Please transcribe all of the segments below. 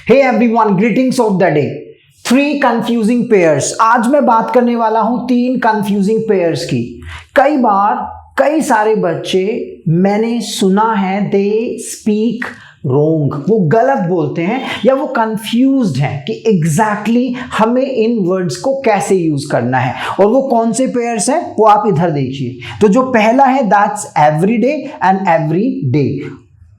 Hey everyone, greetings of the day. 3 confusing pairs. आज मैं बात करने वाला हूं 3 कंफ्यूजिंग पेयर्स की। कई बार कई सारे बच्चे मैंने सुना है दे स्पीक रोंग, वो गलत बोलते हैं या वो कंफ्यूज्ड हैं कि एग्जैक्टली हमें इन वर्ड्स को कैसे यूज करना है। और वो कौन से पेयर्स हैं वो आप इधर देखिए। तो जो पहला है that's everyday and every day.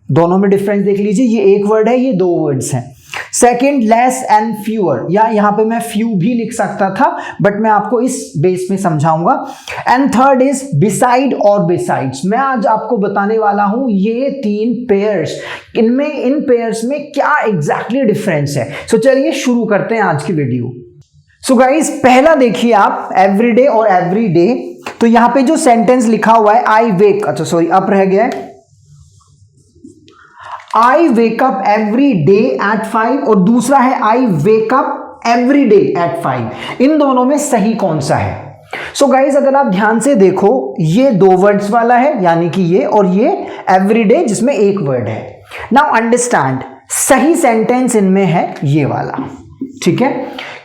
दोनों में डिफरेंस देख लीजिए, ये एक वर्ड है, ये 2 वर्ड्स हैं। सेकेंड लेस एंड फ्यूअर, या यहां पे मैं फ्यू भी लिख सकता था बट मैं आपको इस बेस में समझाऊंगा। एंड थर्ड इज बिसाइड और बिसाइड्स। मैं आज आपको बताने वाला हूं ये 3 पेयर्स, इन पेयर्स में क्या एग्जैक्टली डिफरेंस है। सो चलिए शुरू करते हैं आज की वीडियो। सो गाइस, पहला देखिए आप एवरीडे और एवरी डे। तो यहां पे जो सेंटेंस लिखा हुआ है आई वेक, अच्छा सॉरी अप रह गया है, I wake up every day at 5 और दूसरा है I wake up every day at 5। इन दोनों में सही कौन सा है? सो गाइज अगर आप ध्यान से देखो, ये 2 वर्ड्स वाला है यानी कि ये, और ये एवरी डे जिसमें 1 वर्ड है। नाउ अंडरस्टैंड, सही सेंटेंस इनमें है ये वाला, ठीक है?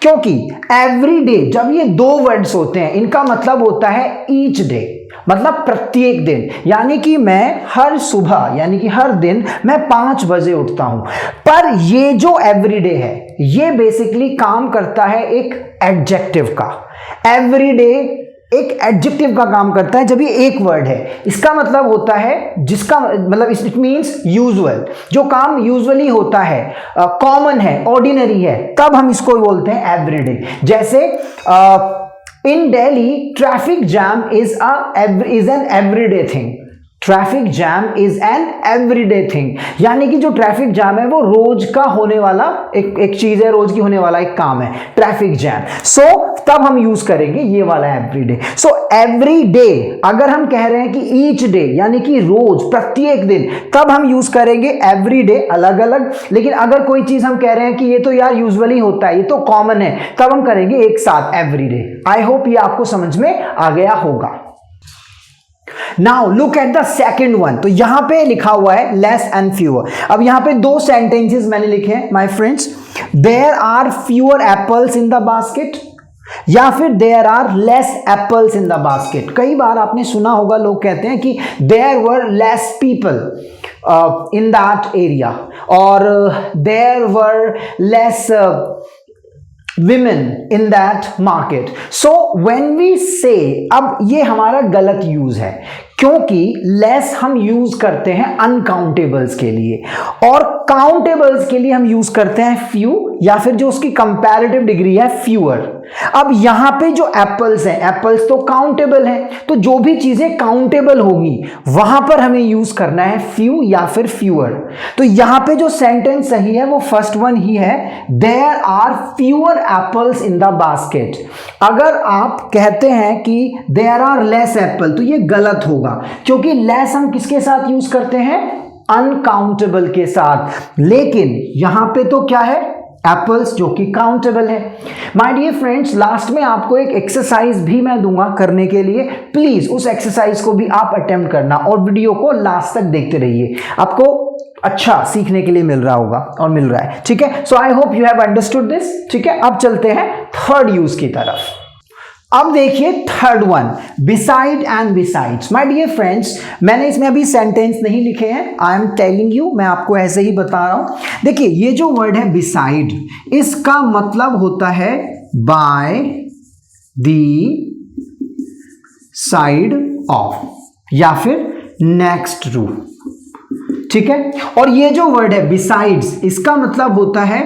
क्योंकि एवरी डे जब ये 2 वर्ड्स होते हैं इनका मतलब होता है ईच डे, मतलब प्रत्येक दिन। यानी कि मैं हर सुबह यानी कि हर दिन मैं 5 बजे उठता हूं। पर ये जो एवरीडे है ये बेसिकली काम करता है एक एडजेक्टिव का। एवरीडे एक एडजेक्टिव का काम करता है जब ये 1 वर्ड है। इसका मतलब होता है, जिसका मतलब इट मींस यूजुअल, जो काम यूजुअली होता है, कॉमन है, ऑर्डिनरी है, तब हम इसको बोलते हैं एवरीडे। जैसे in Delhi, traffic jam is an everyday thing. Traffic jam is an everyday thing, यानी कि जो ट्रैफिक जैम है वो रोज का होने वाला एक चीज है, रोज की होने वाला एक काम है ट्रैफिक जैम। सो तब हम यूज करेंगे ये वाला एवरीडे। सो एवरी डे अगर हम कह रहे हैं कि ईच डे यानी कि रोज, प्रत्येक दिन, तब हम यूज करेंगे एवरी डे अलग अलग। लेकिन अगर कोई चीज हम कह रहे हैं कि ये तो यार यूजुअली होता है, ये तो कॉमन है, तब हम करेंगे एक साथ एवरीडे। आई होप ये आपको समझ में आ गया होगा। Now look at the second one. तो यहां पे लिखा हुआ है लेस एंड फ्यूअर। अब यहां पे 2 सेंटेंसेस मैंने लिखे हैं my friends. There are fewer apples in the basket, या फिर there are less apples in the basket. कई बार आपने सुना होगा लोग कहते हैं कि there were less people in that area, और there were less women in that market. So when we say, अब ये हमारा गलत यूज है क्योंकि लेस हम यूज करते हैं अनकाउंटेबल्स के लिए और काउंटेबल्स के लिए हम यूज करते हैं फ्यू, या फिर जो उसकी कंपैरेटिव डिग्री है फ्यूअर। अब यहां पे जो एप्पल्स हैं, एप्पल्स तो काउंटेबल हैं, तो जो भी चीजें काउंटेबल होगी वहां पर हमें यूज करना है फ्यू या फिर फ्यूअर। तो यहां पे जो सेंटेंस सही है वो फर्स्ट वन ही है, there are fewer apples in the basket. अगर आप कहते हैं कि देयर आर लेस एप्पल तो ये गलत होगा, क्योंकि लेस हम किसके साथ यूज करते हैं? अनकाउंटेबल के साथ। लेकिन यहां पे तो क्या है? एप्पल्स, जो कि काउंटेबल है। माय डियर फ्रेंड्स, लास्ट में आपको एक एक्सरसाइज भी मैं दूंगा करने के लिए। प्लीज उस एक्सरसाइज को भी आप अटेम्प्ट करना और वीडियो को लास्ट तक देखते रहिए, आपको अच्छा सीखने के लिए मिल रहा होगा और मिल रहा है, ठीक है? So I hope you have understood this, ठीक है? अब चलते हैं थर्ड यूज की तरफ। अब देखिए third one, beside and besides. My dear friends, मैंने इसमें अभी सेंटेंस नहीं लिखे हैं, आई एम टेलिंग यू, मैं आपको ऐसे ही बता रहा हूं। देखिए ये जो वर्ड है बिसाइड, इसका मतलब होता है बाय द साइड ऑफ, या फिर नेक्स्ट टू, ठीक है? और ये जो वर्ड है बिसाइड्स, इसका मतलब होता है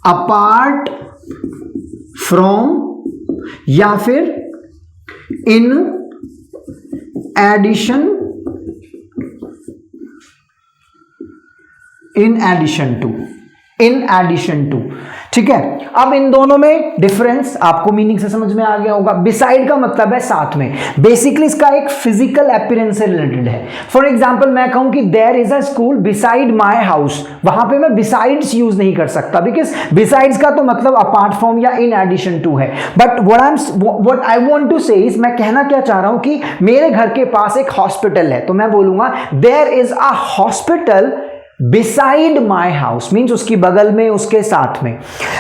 अपार्ट फ्रॉम, या फिर in addition, in addition to, ठीक है? अब इन दोनों में डिफरेंस आपको मीनिंग से समझ में आ गया होगा। बिसाइड का मतलब है साथ में, बेसिकली इसका एक फिजिकल अपीयरेंस से रिलेटेड है। फॉर एग्जांपल मैं कहूं कि there is a school beside my house, वहां पे मैं बिसाइड्स यूज नहीं कर सकता, बिकॉज बिसाइड्स का तो मतलब अपार्ट फ्रॉम या इन एडिशन टू है। But what I want to say is, मैं कहना क्या चाह रहा हूं कि मेरे घर के पास एक हॉस्पिटल है, तो मैं बोलूंगा there is a hospital beside my house means उसकी बगल में, उसके साथ में।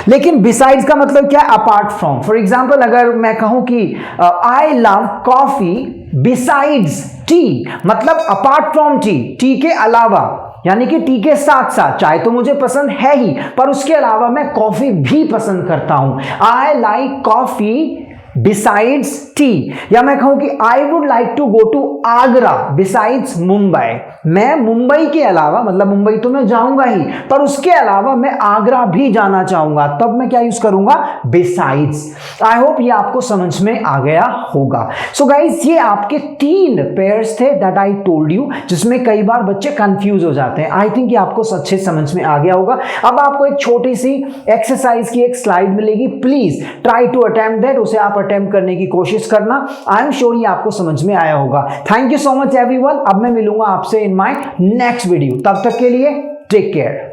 लेकिन बिसाइड्स का मतलब क्या? Apart from. फॉर एग्जाम्पल अगर मैं कहूं कि I love coffee besides T, मतलब अपार्ट फ्रॉम टी, टी के अलावा, यानी कि टी के साथ साथ। चाय तो मुझे पसंद है ही, पर उसके अलावा मैं कॉफी भी पसंद करता हूं। I like coffee besides tea. या मैं कहूं कि I would like to go to Agra besides Mumbai. मैं मुंबई के अलावा, मतलब मुंबई तो मैं जाऊंगा ही, पर उसके अलावा मैं आगरा भी जाना चाहूंगा, तब मैं क्या यूज करूंगा? बिसाइड्स। आई होप ये आपको समझ में आ गया होगा। सो गाइज, ये आपके 3 पेयर्स थे दैट आई टोल्ड यू, जिसमें कई बार बच्चे कंफ्यूज हो जाते हैं। आई थिंक ये आपको अच्छे समझ में आ गया होगा। अब आपको एक छोटी सी एक्सरसाइज की एक स्लाइड मिलेगी, please try to attempt that. उसे आप अटेम्प्ट करने की कोशिश करना। आई एम श्योर ये आपको समझ में आया होगा। Thank you so much everyone. अब मैं मिलूंगा आपसे इन माय नेक्स्ट वीडियो। तब तक के लिए टेक केयर।